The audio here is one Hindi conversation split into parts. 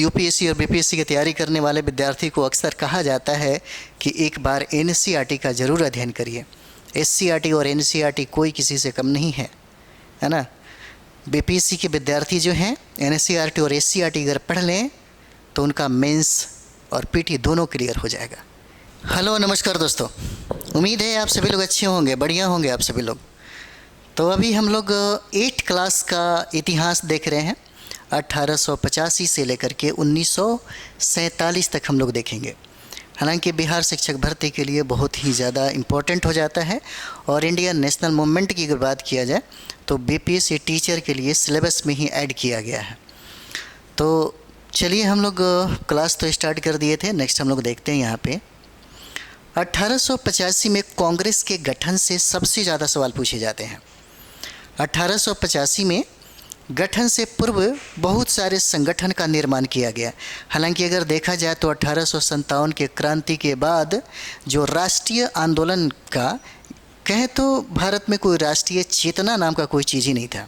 यूपीएससी और बीपीएससी की तैयारी करने वाले विद्यार्थी को अक्सर कहा जाता है कि एक बार एनसीईआरटी का ज़रूर अध्ययन करिए। एससीईआरटी और एनसीईआरटी कोई किसी से कम नहीं है ना। बीपीएससी के विद्यार्थी जो हैं एनसीईआरटी और एससीईआरटी अगर पढ़ लें तो उनका मेंस और पीटी दोनों क्लियर हो जाएगा। हेलो नमस्कार दोस्तों, उम्मीद है आप सभी लोग अच्छे होंगे, बढ़िया होंगे आप सभी लोग। तो अभी हम लोग 8th क्लास का इतिहास देख रहे हैं। 1885 से लेकर के 1947 तक हम लोग देखेंगे। हालांकि बिहार शिक्षक भर्ती के लिए बहुत ही ज़्यादा इम्पोर्टेंट हो जाता है और इंडियन नेशनल मूवमेंट की अगर बात किया जाए तो बीपीएससी टीचर के लिए सिलेबस में ही ऐड किया गया है। तो चलिए हम लोग क्लास तो स्टार्ट कर दिए थे। नेक्स्ट हम लोग देखते हैं यहाँ पे 1885 में कांग्रेस के गठन से सबसे ज़्यादा सवाल पूछे जाते हैं। 1885 में गठन से पूर्व बहुत सारे संगठन का निर्माण किया गया। हालांकि अगर देखा जाए तो 1857 के क्रांति के बाद जो राष्ट्रीय आंदोलन का कहें तो भारत में कोई राष्ट्रीय चेतना नाम का कोई चीज़ ही नहीं था।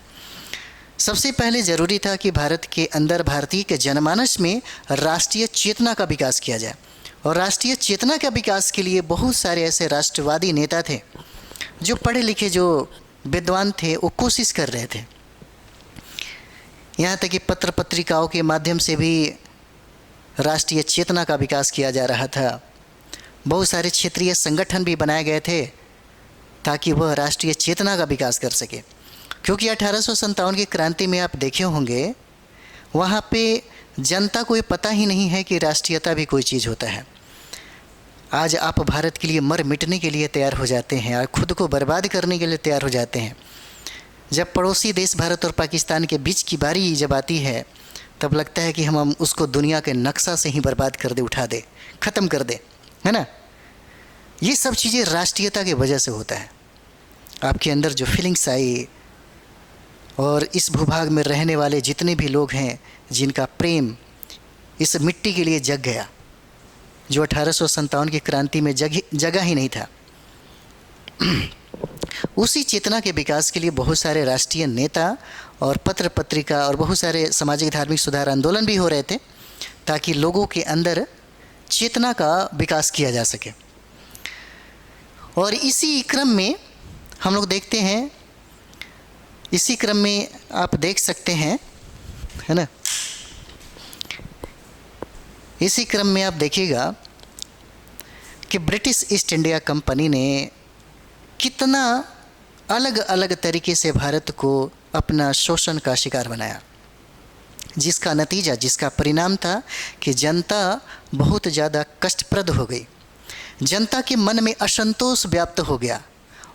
सबसे पहले ज़रूरी था कि भारत के अंदर भारतीय के जनमानस में राष्ट्रीय चेतना का विकास किया जाए। और राष्ट्रीय चेतना के विकास के लिए बहुत सारे ऐसे राष्ट्रवादी नेता थे, जो पढ़े लिखे, जो विद्वान थे, वो कोशिश कर रहे थे। यहाँ तक कि पत्र पत्रिकाओं के माध्यम से भी राष्ट्रीय चेतना का विकास किया जा रहा था। बहुत सारे क्षेत्रीय संगठन भी बनाए गए थे ताकि वह राष्ट्रीय चेतना का विकास कर सके। क्योंकि 1857 की क्रांति में आप देखे होंगे वहाँ पे जनता को ये पता ही नहीं है कि राष्ट्रीयता भी कोई चीज़ होता है। आज आप भारत के लिए मर मिटने के लिए तैयार हो जाते हैं और खुद को बर्बाद करने के लिए तैयार हो जाते हैं। जब पड़ोसी देश भारत और पाकिस्तान के बीच की बारी जब आती है तब लगता है कि हम उसको दुनिया के नक्शा से ही बर्बाद कर दे, उठा दे, ख़त्म कर दे, है ना। ये सब चीज़ें राष्ट्रीयता की वजह से होता है। आपके अंदर जो फीलिंग्स आई और इस भूभाग में रहने वाले जितने भी लोग हैं जिनका प्रेम इस मिट्टी के लिए जग गया, जो 1857 की क्रांति में जगह ही नहीं था। उसी चेतना के विकास के लिए बहुत सारे राष्ट्रीय नेता और पत्र पत्रिका और बहुत सारे सामाजिक धार्मिक सुधार आंदोलन भी हो रहे थे ताकि लोगों के अंदर चेतना का विकास किया जा सके। और इसी क्रम में हम लोग देखते हैं, इसी क्रम में आप देख सकते हैं, है ना, इसी क्रम में आप देखिएगा कि ब्रिटिश ईस्ट इंडिया कंपनी ने कितना अलग अलग तरीके से भारत को अपना शोषण का शिकार बनाया, जिसका नतीजा, जिसका परिणाम था कि जनता बहुत ज़्यादा कष्टप्रद हो गई। जनता के मन में असंतोष व्याप्त हो गया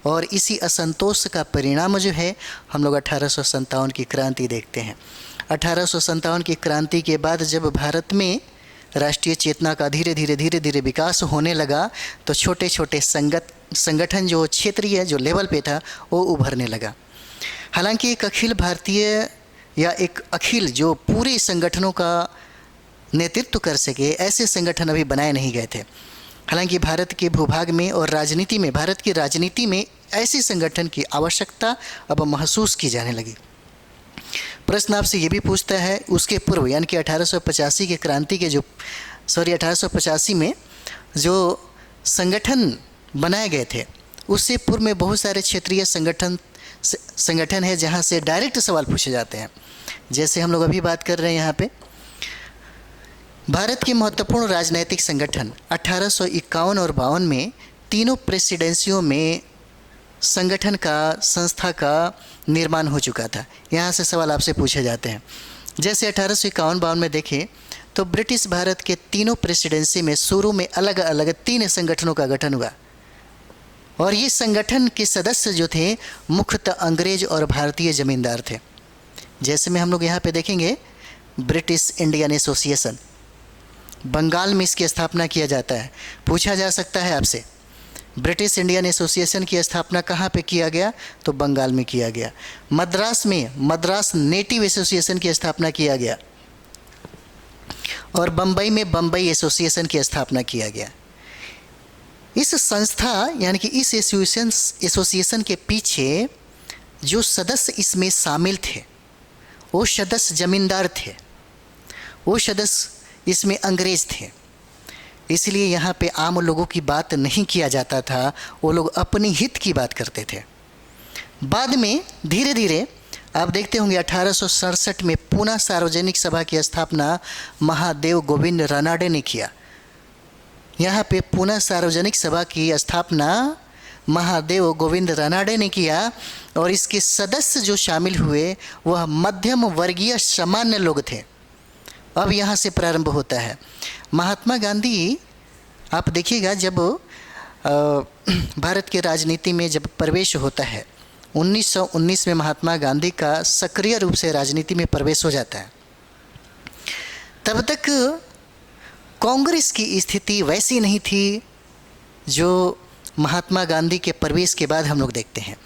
और इसी असंतोष का परिणाम जो है हम लोग 1857 की क्रांति देखते हैं। 1857 की क्रांति के बाद जब भारत में राष्ट्रीय चेतना का धीरे धीरे विकास होने लगा तो छोटे छोटे संगठन जो क्षेत्रीय जो लेवल पे था वो उभरने लगा। हालांकि एक अखिल भारतीय या एक अखिल जो पूरे संगठनों का नेतृत्व कर सके ऐसे संगठन अभी बनाए नहीं गए थे। हालांकि भारत के भूभाग में और राजनीति में, भारत की राजनीति में ऐसे संगठन की आवश्यकता अब महसूस की जाने लगी। प्रश्न आपसे ये भी पूछता है उसके पूर्व यानी कि 1885 के क्रांति के 1885 में जो संगठन बनाए गए थे उससे पूर्व में बहुत सारे क्षेत्रीय संगठन है जहाँ से डायरेक्ट सवाल पूछे जाते हैं। जैसे हम लोग अभी बात कर रहे हैं यहाँ पे भारत के महत्वपूर्ण राजनैतिक संगठन 1851 और 52 में तीनों प्रेसिडेंसियों में संगठन का, संस्था का निर्माण हो चुका था। यहाँ से सवाल आपसे पूछे जाते हैं। जैसे 1851-52 में देखें तो ब्रिटिश भारत के तीनों प्रेसिडेंसी में शुरू में अलग अलग 3 संगठनों का गठन हुआ और ये संगठन के सदस्य जो थे मुख्यतः अंग्रेज और भारतीय जमींदार थे। जैसे में हम लोग यहाँ पे देखेंगे ब्रिटिश इंडियन एसोसिएशन, बंगाल में इसकी स्थापना किया जाता है। पूछा जा सकता है आपसे ब्रिटिश इंडियन एसोसिएशन की स्थापना कहाँ पे किया गया, तो बंगाल में किया गया। मद्रास में मद्रास नेटिव एसोसिएशन की स्थापना किया गया और बम्बई में बम्बई एसोसिएशन की स्थापना किया गया। इस संस्था यानी कि इस एसोसिएशन के पीछे जो सदस्य इसमें शामिल थे वो सदस्य जमींदार थे। वो सदस्य इसमें अंग्रेज थे, इसलिए यहाँ पे आम लोगों की बात नहीं किया जाता था, वो लोग अपनी हित की बात करते थे। बाद में धीरे धीरे आप देखते होंगे 1867 में पूना सार्वजनिक सभा की स्थापना महादेव गोविंद रानाडे ने किया। यहाँ पे पूना सार्वजनिक सभा की स्थापना महादेव गोविंद रानाडे ने किया और इसके सदस्य जो शामिल हुए वह मध्यम वर्गीय सामान्य लोग थे। अब यहाँ से प्रारंभ होता है। महात्मा गांधी, आप देखिएगा जब भारत के राजनीति में जब प्रवेश होता है 1919 में महात्मा गांधी का सक्रिय रूप से राजनीति में प्रवेश हो जाता है। तब तक कांग्रेस की स्थिति वैसी नहीं थी जो महात्मा गांधी के प्रवेश के बाद हम लोग देखते हैं।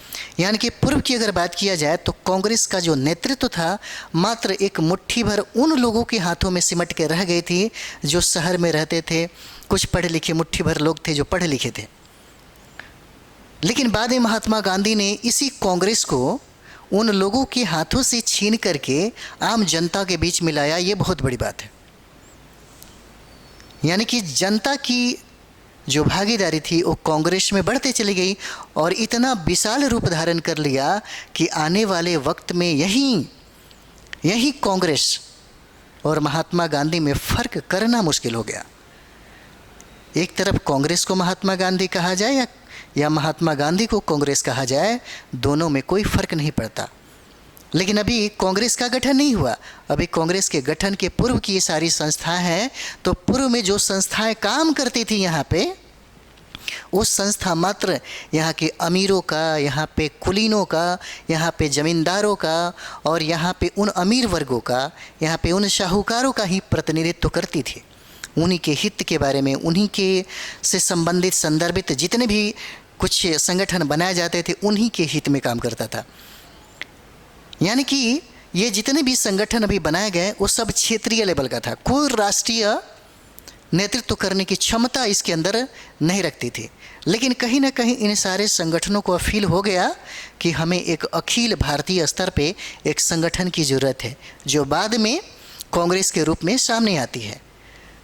यानी कि पूर्व की अगर बात किया जाए तो कांग्रेस का जो नेतृत्व था मात्र एक मुट्ठी भर उन लोगों के हाथों में सिमट के रह गई थी जो शहर में रहते थे, कुछ पढ़े लिखे मुट्ठी भर लोग थे जो पढ़े लिखे थे। लेकिन बाद में महात्मा गांधी ने इसी कांग्रेस को उन लोगों के हाथों से छीन करके आम जनता के बीच में लाया। ये बहुत बड़ी बात है। यानी कि जनता की जो भागीदारी थी वो कांग्रेस में बढ़ते चली गई और इतना विशाल रूप धारण कर लिया कि आने वाले वक्त में यही कांग्रेस और महात्मा गांधी में फ़र्क करना मुश्किल हो गया। एक तरफ कांग्रेस को महात्मा गांधी कहा जाए या महात्मा गांधी को कांग्रेस कहा जाए, दोनों में कोई फ़र्क नहीं पड़ता। लेकिन अभी कांग्रेस का गठन नहीं हुआ। अभी कांग्रेस के गठन के पूर्व की ये सारी संस्थाएं हैं। तो पूर्व में जो संस्थाएं काम करती थी यहाँ पे, वो संस्था मात्र यहाँ के अमीरों का, यहाँ पे कुलीनों का, यहाँ पे ज़मींदारों का और यहाँ पे उन अमीर वर्गों का, यहाँ पे उन शाहूकारों का ही प्रतिनिधित्व करती थी। उन्हीं के हित के बारे में, उन्हीं के से संबंधित संदर्भित जितने भी कुछ संगठन बनाए जाते थे उन्हीं के हित में काम करता था। यानी कि ये जितने भी संगठन अभी बनाए गए वो सब क्षेत्रीय लेवल का था। कोई राष्ट्रीय नेतृत्व करने की क्षमता इसके अंदर नहीं रखती थी। लेकिन कहीं ना कहीं इन सारे संगठनों को फील हो गया कि हमें एक अखिल भारतीय स्तर पे एक संगठन की ज़रूरत है जो बाद में कांग्रेस के रूप में सामने आती है।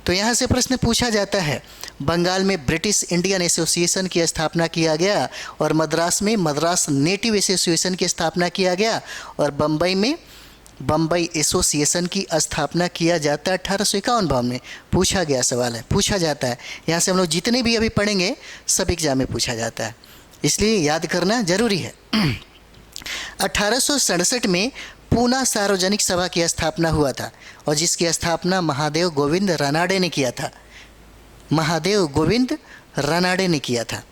तो यहाँ से प्रश्न पूछा जाता है, बंगाल में ब्रिटिश इंडियन एसोसिएशन की स्थापना किया गया और मद्रास में मद्रास नेटिव एसोसिएशन की स्थापना किया गया और बम्बई में बम्बई एसोसिएशन की स्थापना किया जाता है 1851 में। पूछा गया सवाल है, पूछा जाता है। यहाँ से हम लोग जितने भी अभी पढ़ेंगे सब एग्जाम में पूछा जाता है, इसलिए याद करना जरूरी है। 1867 में पूना सार्वजनिक सभा की स्थापना हुआ था और जिसकी स्थापना महादेव गोविंद रानाडे ने किया था। महादेव गोविंद रानाडे ने किया था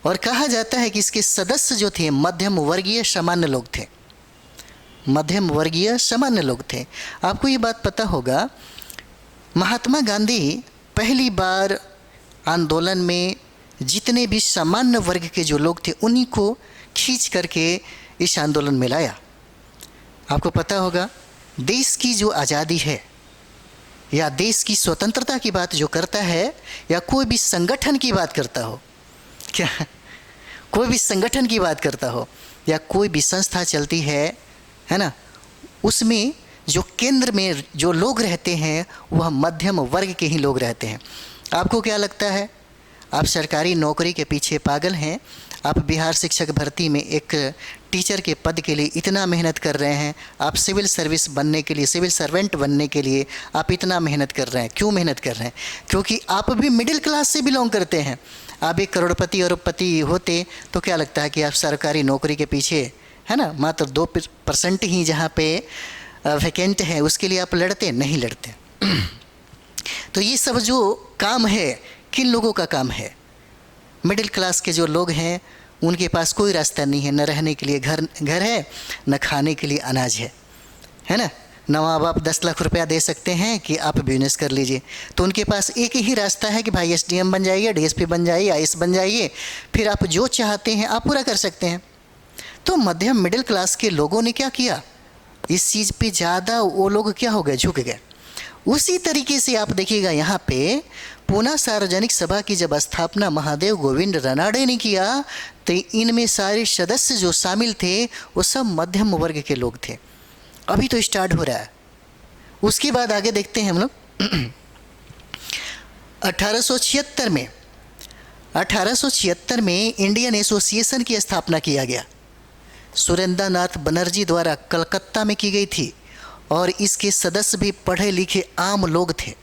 और कहा जाता है कि इसके सदस्य जो थे मध्यम वर्गीय सामान्य लोग थे। मध्यम वर्गीय सामान्य लोग थे। आपको ये बात पता होगा, महात्मा गांधी पहली बार आंदोलन में जितने भी सामान्य वर्ग के जो लोग थे उन्हीं को खींच करके इस आंदोलन में लाया। आपको पता होगा, देश की जो आज़ादी है या देश की स्वतंत्रता की बात जो करता है या कोई भी संगठन की बात करता हो, क्या कोई भी संगठन की बात करता हो या कोई भी संस्था चलती है ना, उसमें जो केंद्र में जो लोग रहते हैं वह मध्यम वर्ग के ही लोग रहते हैं। आपको क्या लगता है, आप सरकारी नौकरी के पीछे पागल हैं, आप बिहार शिक्षक भर्ती में एक टीचर के पद के लिए इतना मेहनत कर रहे हैं, आप सिविल सर्विस बनने के लिए, सिविल सर्वेंट बनने के लिए आप इतना मेहनत कर रहे हैं। क्यों मेहनत कर रहे हैं? क्योंकि आप भी मिडिल क्लास से बिलोंग करते हैं। आप एक करोड़पति अरबपति होते तो क्या लगता है कि आप सरकारी नौकरी के पीछे, है ना, मात्र 2% ही जहाँ पे वैकेंट है उसके लिए आप लड़ते नहीं लड़ते। तो ये सब जो काम है किन लोगों का काम है? मिडिल क्लास के जो लोग हैं उनके पास कोई रास्ता नहीं है, न रहने के लिए घर है, न खाने के लिए अनाज है ना। न माँ बाप 10 लाख रुपया दे सकते हैं कि आप बिजनेस कर लीजिए, तो उनके पास एक ही रास्ता है कि भाई SDM बन जाइए, DSP बन जाइए, IAS बन जाइए, फिर आप जो चाहते हैं आप पूरा कर सकते हैं। तो मध्यम मिडिल क्लास के लोगों ने क्या किया, इस चीज़ पे ज़्यादा वो लोग क्या हो गए, झुक गए। उसी तरीके से आप देखिएगा यहाँ पे पूना सार्वजनिक सभा की जब स्थापना महादेव गोविंद रानाडे ने किया तो इनमें सारे सदस्य जो शामिल थे वो सब मध्यम वर्ग के लोग थे। अभी तो स्टार्ट हो रहा है, उसके बाद आगे देखते हैं हम लोग 1876 में इंडियन एसोसिएशन की स्थापना किया गया। सुरेंद्र नाथ बनर्जी द्वारा कलकत्ता में की गई थी और इसके सदस्य भी पढ़े लिखे आम लोग थे।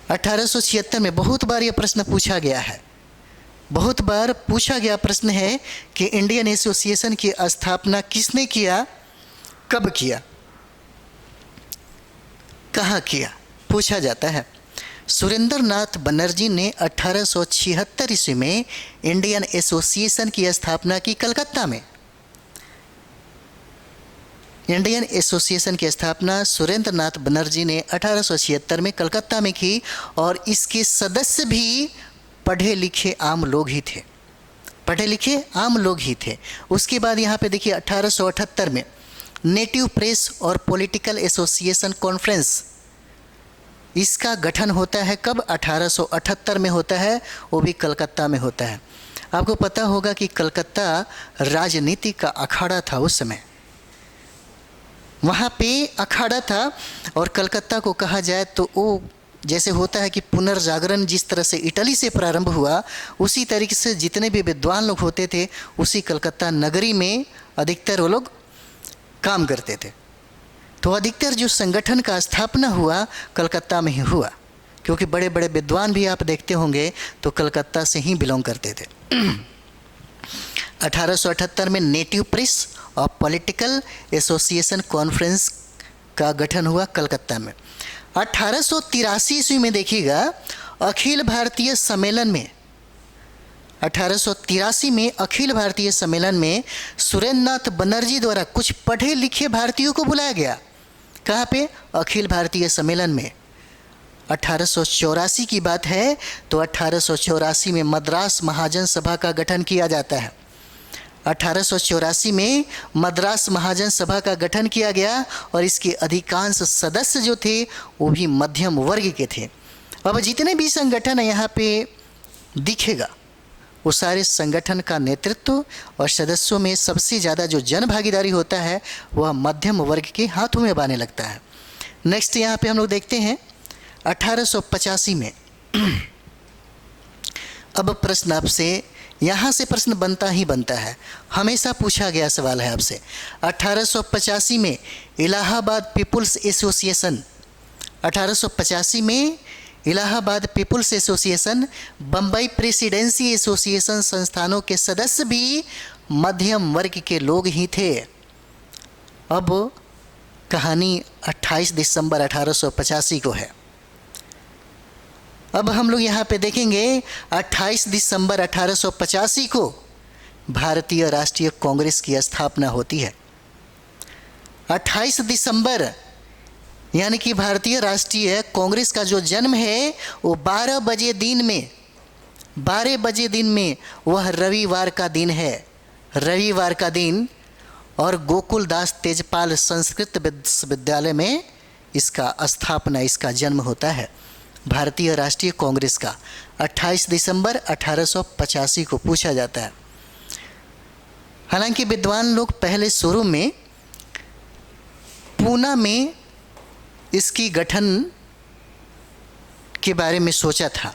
1876 में बहुत बार यह प्रश्न पूछा गया है, बहुत बार पूछा गया प्रश्न है कि इंडियन एसोसिएशन की स्थापना किसने किया, कब किया, कहाँ किया, पूछा जाता है। सुरेंद्र नाथ बनर्जी ने 1876 ईस्वी में इंडियन एसोसिएशन की स्थापना की कलकत्ता में। इंडियन एसोसिएशन की स्थापना सुरेंद्र नाथ बनर्जी ने 1876 में कलकत्ता में की और इसके सदस्य भी पढ़े लिखे आम लोग ही थे, पढ़े लिखे आम लोग ही थे। उसके बाद यहाँ पे देखिए 1878 में नेटिव प्रेस और पॉलिटिकल एसोसिएशन कॉन्फ्रेंस, इसका गठन होता है कब, 1878 में होता है, वो भी कलकत्ता में होता है। आपको पता होगा कि कलकत्ता राजनीति का अखाड़ा था उस समय, वहाँ पे अखाड़ा था। और कलकत्ता को कहा जाए तो वो जैसे होता है कि पुनर्जागरण जिस तरह से इटली से प्रारंभ हुआ, उसी तरीके से जितने भी विद्वान लोग होते थे उसी कलकत्ता नगरी में अधिकतर वो लोग काम करते थे। तो अधिकतर जो संगठन का स्थापना हुआ कलकत्ता में ही हुआ, क्योंकि बड़े बड़े विद्वान भी आप देखते होंगे तो कलकत्ता से ही बिलोंग करते थे। 1878 में नेटिव प्रेस और पॉलिटिकल एसोसिएशन कॉन्फ्रेंस का गठन हुआ कलकत्ता में। 1883 ईस्वी में देखिएगा अखिल भारतीय सम्मेलन में, 1883 में अखिल भारतीय सम्मेलन में सुरेंद्र नाथ बनर्जी द्वारा कुछ पढ़े लिखे भारतीयों को बुलाया गया। कहाँ पे, अखिल भारतीय सम्मेलन में। 1884 की बात है तो 1884 में मद्रास महाजन सभा का गठन किया जाता है। 1884 में मद्रास महाजन सभा का गठन किया गया और इसके अधिकांश सदस्य जो थे वो भी मध्यम वर्ग के थे। अब जितने भी संगठन यहाँ पे दिखेगा वो सारे संगठन का नेतृत्व और सदस्यों में सबसे ज़्यादा जो जन भागीदारी होता है वह मध्यम वर्ग के हाथों में आने लगता है। नेक्स्ट यहाँ पे हम लोग देखते हैं 1885 में। अब प्रश्न आपसे, यहाँ से प्रश्न बनता ही बनता है, हमेशा पूछा गया सवाल है आपसे। 1885 में इलाहाबाद पीपुल्स एसोसिएशन, 1885 में Allahabad people's association, Bombay presidency association संस्थानों के सदस्य भी मध्यम वर्ग के लोग ही थे। अब कहानी 28 दिसंबर 1885 को है। अब हम लोग यहाँ पे देखेंगे 28 दिसंबर 1885 को भारतीय राष्ट्रीय कांग्रेस की स्थापना होती है। 28 दिसंबर यानी कि भारतीय राष्ट्रीय कांग्रेस का जो जन्म है वो 12 बजे दिन में, वह रविवार का दिन है, रविवार का दिन। और गोकुल दास तेजपाल संस्कृत विश्वविद्यालय में इसका स्थापना, इसका जन्म होता है भारतीय राष्ट्रीय कांग्रेस का। 28 दिसंबर 1885 को पूछा जाता है। हालांकि विद्वान लोग पहले शुरू में पूना में इसकी गठन के बारे में सोचा था,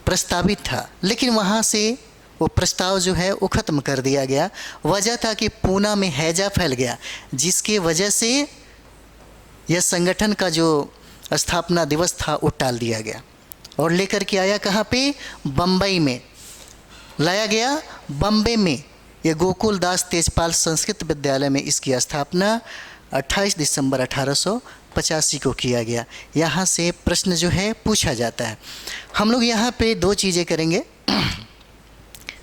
प्रस्तावित था, लेकिन वहाँ से वो प्रस्ताव जो है वो ख़त्म कर दिया गया। वजह था कि पूना में हैजा फैल गया, जिसके वजह से यह संगठन का जो स्थापना दिवस था वो टाल दिया गया और लेकर के आया कहाँ पे, बम्बई में लाया गया। बम्बई में ये गोकुल दास तेजपाल संस्कृत विद्यालय में इसकी स्थापना 28 दिसंबर 1885 को किया गया। यहाँ से प्रश्न जो है पूछा जाता है। हम लोग यहाँ पे दो चीज़ें करेंगे।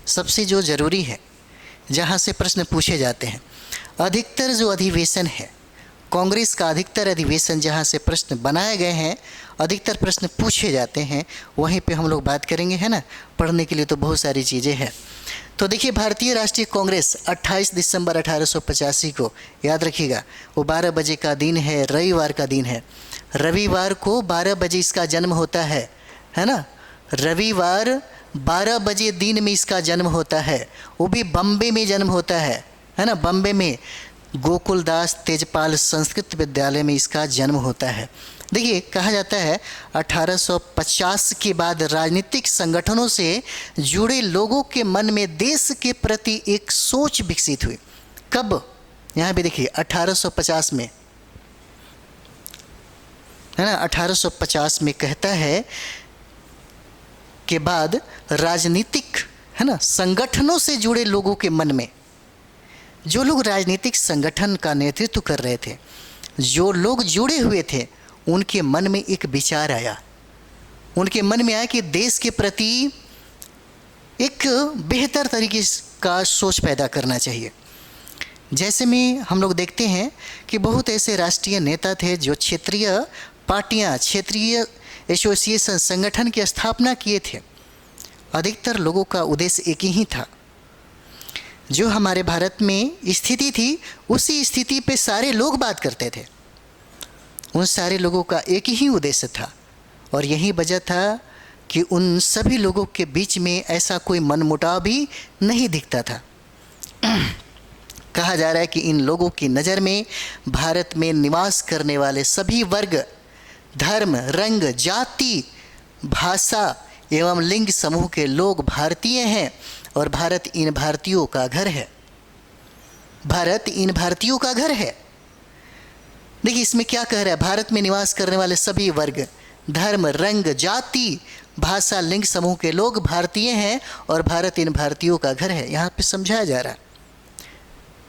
सबसे जो ज़रूरी है जहाँ से प्रश्न पूछे जाते हैं, अधिकतर जो अधिवेशन है कांग्रेस का, अधिकतर अधिवेशन जहाँ से प्रश्न बनाए गए हैं, अधिकतर प्रश्न पूछे जाते हैं, वहीं पे हम लोग बात करेंगे, है ना। पढ़ने के लिए तो बहुत सारी चीज़ें हैं। तो देखिए भारतीय राष्ट्रीय कांग्रेस 28 दिसंबर 1885 को याद रखिएगा, वो 12 बजे का दिन है, रविवार का दिन है। रविवार को 12 बजे इसका जन्म होता है ना। रविवार 12 बजे दिन में इसका जन्म होता है, वो भी बम्बे में जन्म होता है ना, बम्बे में। गोकुलदास तेजपाल संस्कृत विद्यालय में इसका जन्म होता है। देखिए, कहा जाता है 1850 के बाद राजनीतिक संगठनों से जुड़े लोगों के मन में देश के प्रति एक सोच विकसित हुई। कब? यहाँ पे देखिए 1850 में, है ना, 1850 में कहता है के बाद राजनीतिक, है ना, संगठनों से जुड़े लोगों के मन में, जो लोग राजनीतिक संगठन का नेतृत्व कर रहे थे, जो लोग जुड़े हुए थे, उनके मन में एक विचार आया। उनके मन में आया कि देश के प्रति एक बेहतर तरीके का सोच पैदा करना चाहिए। जैसे में हम लोग देखते हैं कि बहुत ऐसे राष्ट्रीय नेता थे जो क्षेत्रीय पार्टियां, क्षेत्रीय एसोसिएशन, संगठन की स्थापना किए थे। अधिकतर लोगों का उद्देश्य एक ही था। जो हमारे भारत में स्थिति थी, उसी स्थिति पे सारे लोग बात करते थे। उन सारे लोगों का एक ही उद्देश्य था, और यही वजह था कि उन सभी लोगों के बीच में ऐसा कोई मनमुटाव भी नहीं दिखता था। कहा जा रहा है कि इन लोगों की नज़र में भारत में निवास करने वाले सभी वर्ग, धर्म, रंग, जाति, भाषा एवं लिंग समूह के लोग भारतीय हैं, और भारत इन भारतीयों का घर है। भारत इन भारतीयों का घर है। देखिए, इसमें क्या कह रहा है? भारत में निवास करने वाले सभी वर्ग, धर्म, रंग, जाति, भाषा, लिंग समूह के लोग भारतीय हैं, और भारत इन भारतीयों का घर है। यहाँ पे समझाया जा रहा है।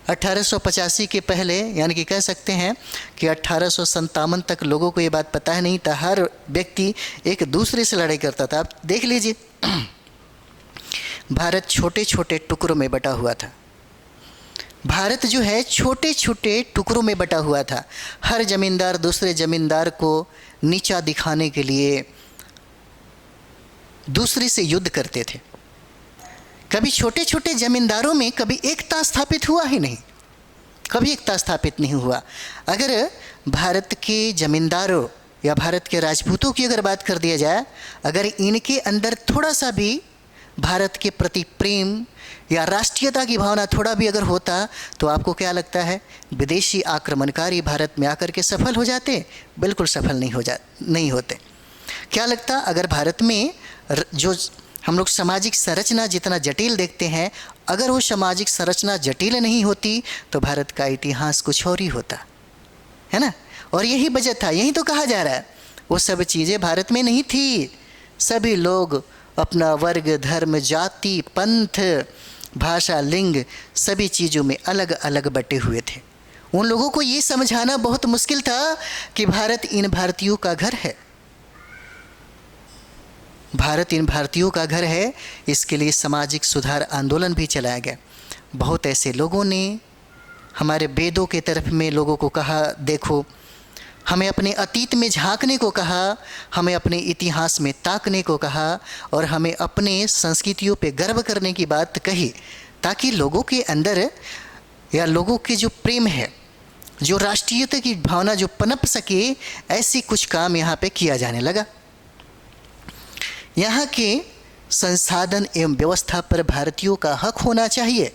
1885 के पहले, यानी कि कह सकते हैं कि 1857 तक लोगों को ये बात पता ही नहीं था। हर व्यक्ति एक दूसरे से लड़ाई करता था। आप देख लीजिए, भारत छोटे छोटे टुकड़ों में बटा हुआ था। भारत जो है छोटे छोटे टुकड़ों में बटा हुआ था। हर जमींदार दूसरे जमींदार को नीचा दिखाने के लिए दूसरे से युद्ध करते थे। कभी छोटे छोटे जमींदारों में कभी एकता स्थापित हुआ ही नहीं, कभी एकता स्थापित नहीं हुआ। अगर भारत के जमींदारों या भारत के राजपूतों की अगर बात कर दिया जाए, अगर इनके अंदर थोड़ा सा भी भारत के प्रति प्रेम या राष्ट्रीयता की भावना थोड़ा भी अगर होता, तो आपको क्या लगता है? विदेशी आक्रमणकारी भारत में आकर के सफल हो जाते? बिल्कुल सफल नहीं होते। क्या लगता, अगर भारत में जो हम लोग सामाजिक संरचना जितना जटिल देखते हैं, अगर वो सामाजिक संरचना जटिल नहीं होती तो भारत का इतिहास कुछ और ही होता, है ना। और यही वजह था, यही तो कहा जा रहा है, वो सब चीज़ें भारत में नहीं थी। सभी लोग अपना वर्ग, धर्म, जाति, पंथ, भाषा, लिंग, सभी चीज़ों में अलग अलग बटे हुए थे। उन लोगों को ये समझाना बहुत मुश्किल था कि भारत इन भारतीयों का घर है। भारत इन भारतीयों का घर है। इसके लिए सामाजिक सुधार आंदोलन भी चलाया गया। बहुत ऐसे लोगों ने हमारे वेदों के तरफ में लोगों को कहा, देखो, हमें अपने अतीत में झांकने को कहा, हमें अपने इतिहास में ताकने को कहा, और हमें अपने संस्कृतियों पे गर्व करने की बात कही, ताकि लोगों के अंदर या लोगों के जो प्रेम है, जो राष्ट्रीयता की भावना जो पनप सके, ऐसी कुछ काम यहाँ पे किया जाने लगा। यहाँ के संसाधन एवं व्यवस्था पर भारतीयों का हक होना चाहिए।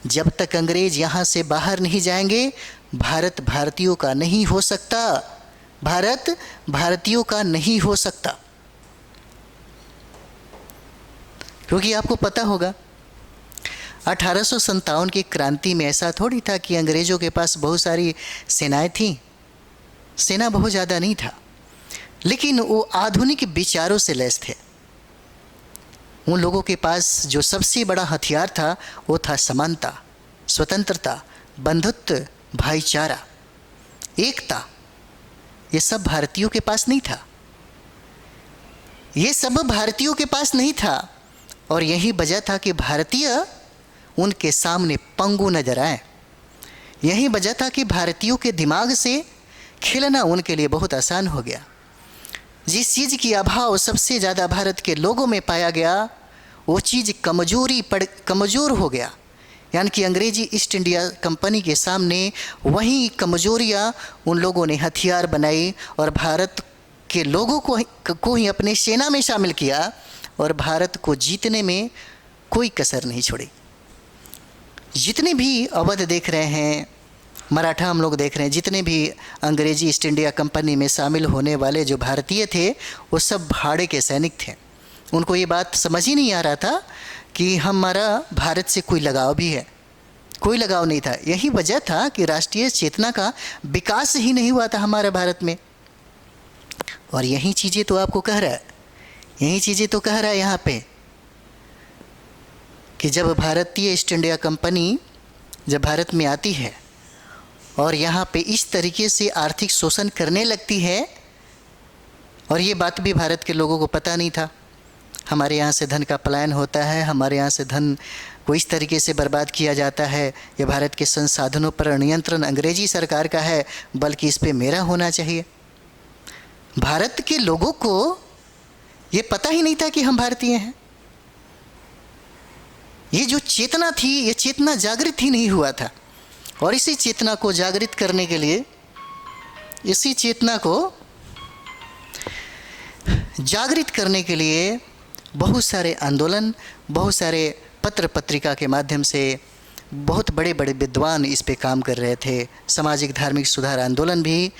जब तक अंग्रेज यहाँ से बाहर नहीं जाएंगे, भारत भारतीयों का नहीं हो सकता। भारत भारतीयों का नहीं हो सकता। क्योंकि आपको पता होगा 1857 की क्रांति में ऐसा थोड़ी था कि अंग्रेज़ों के पास बहुत सारी सेनाएं थीं। सेना बहुत ज़्यादा नहीं था, लेकिन वो आधुनिक विचारों से लैस थे। उन लोगों के पास जो सबसे बड़ा हथियार था वो था समानता, स्वतंत्रता, बंधुत्व, भाईचारा, एकता। ये सब भारतीयों के पास नहीं था। ये सब भारतीयों के पास नहीं था, और यही वजह था कि भारतीय उनके सामने पंगु नजर आए। यही वजह था कि भारतीयों के दिमाग से खेलना उनके लिए बहुत आसान हो गया। जिस चीज़ की अभाव सबसे ज़्यादा भारत के लोगों में पाया गया, वो चीज़ कमज़ोर हो गया। यानी कि अंग्रेजी ईस्ट इंडिया कंपनी के सामने वही कमज़ोरियाँ उन लोगों ने हथियार बनाई, और भारत के लोगों को ही अपने सेना में शामिल किया, और भारत को जीतने में कोई कसर नहीं छोड़ी। जितने भी अवध देख रहे हैं, मराठा हम लोग देख रहे हैं, जितने भी अंग्रेजी ईस्ट इंडिया कंपनी में शामिल होने वाले जो भारतीय थे वो सब भाड़े के सैनिक थे। उनको ये बात समझ ही नहीं आ रहा था कि हमारा भारत से कोई लगाव भी है, कोई लगाव नहीं था। यही वजह था कि राष्ट्रीय चेतना का विकास ही नहीं हुआ था हमारे भारत में। और यही चीज़ें तो आपको कह रहा है, यही चीज़ें तो कह रहा है यहाँ पे कि जब भारतीय ईस्ट इंडिया कंपनी जब भारत में आती है और यहाँ पे इस तरीके से आर्थिक शोषण करने लगती है, और ये बात भी भारत के लोगों को पता नहीं था। हमारे यहाँ से धन का पलायन होता है, हमारे यहाँ से धन को इस तरीके से बर्बाद किया जाता है, ये भारत के संसाधनों पर नियंत्रण अंग्रेजी सरकार का है, बल्कि इस पे मेरा होना चाहिए। भारत के लोगों को ये पता ही नहीं था कि हम भारतीय हैं। ये जो चेतना थी, ये चेतना जागृत ही नहीं हुआ था। और इसी चेतना को जागृत करने के लिए, इसी चेतना को जागृत करने के लिए बहुत सारे आंदोलन, बहुत सारे पत्र पत्रिका के माध्यम से बहुत बड़े बड़े विद्वान इस पे काम कर रहे थे। सामाजिक धार्मिक सुधार आंदोलन भी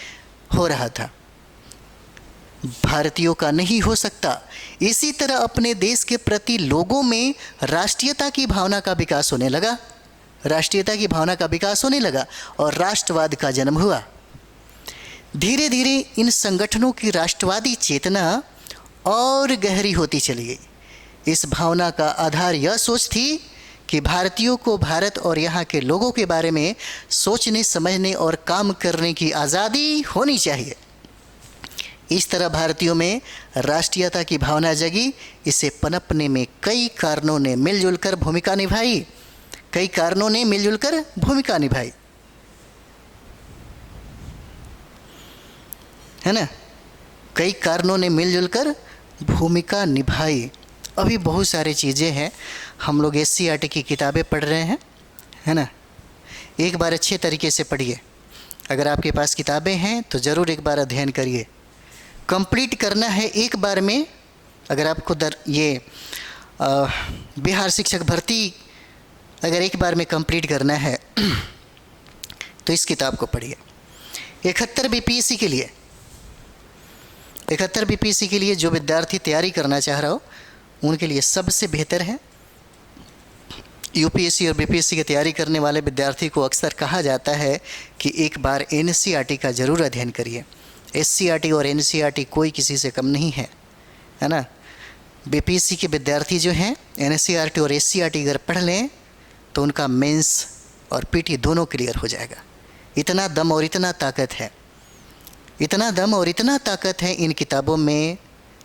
हो रहा था। भारतीयों का नहीं हो सकता। इसी तरह अपने देश के प्रति लोगों में राष्ट्रीयता की भावना का विकास होने लगा, राष्ट्रीयता की भावना का विकास होने लगा और राष्ट्रवाद का जन्म हुआ। धीरे धीरे इन संगठनों की राष्ट्रवादी चेतना और गहरी होती चली गई। इस भावना का आधार यह सोच थी कि भारतीयों को भारत और यहाँ के लोगों के बारे में सोचने, समझने और काम करने की आज़ादी होनी चाहिए। इस तरह भारतीयों में राष्ट्रीयता की भावना जगी। इसे पनपने में कई कारणों ने मिलजुल कर भूमिका निभाई, कई कारणों ने मिलजुल कर भूमिका निभाई, है ना। कई कारणों ने मिलजुल कर भूमिका निभाई। अभी बहुत सारी चीज़ें हैं। हम लोग SCERT की किताबें पढ़ रहे हैं, है ना। एक बार अच्छे तरीके से पढ़िए। अगर आपके पास किताबें हैं तो ज़रूर एक बार अध्ययन करिए। कंप्लीट करना है एक बार में। अगर आपको बिहार शिक्षक भर्ती अगर एक बार में कंप्लीट करना है तो इस किताब को पढ़िए। 71 BPSC के लिए, 71 BPSC के लिए जो विद्यार्थी तैयारी करना चाह रहा हो उनके लिए सबसे बेहतर है। UPSC और BPSC की तैयारी करने वाले विद्यार्थी को अक्सर कहा जाता है कि एक बार NCERT का ज़रूर अध्ययन करिए। SCERT और NCERT कोई किसी से कम नहीं है, है ना। BPSC के विद्यार्थी जो हैं NCERT और SCERT अगर पढ़ लें तो उनका मेंस और PT दोनों क्लियर हो जाएगा। इतना दम और इतना ताकत है, इतना दम और इतना ताकत है इन किताबों में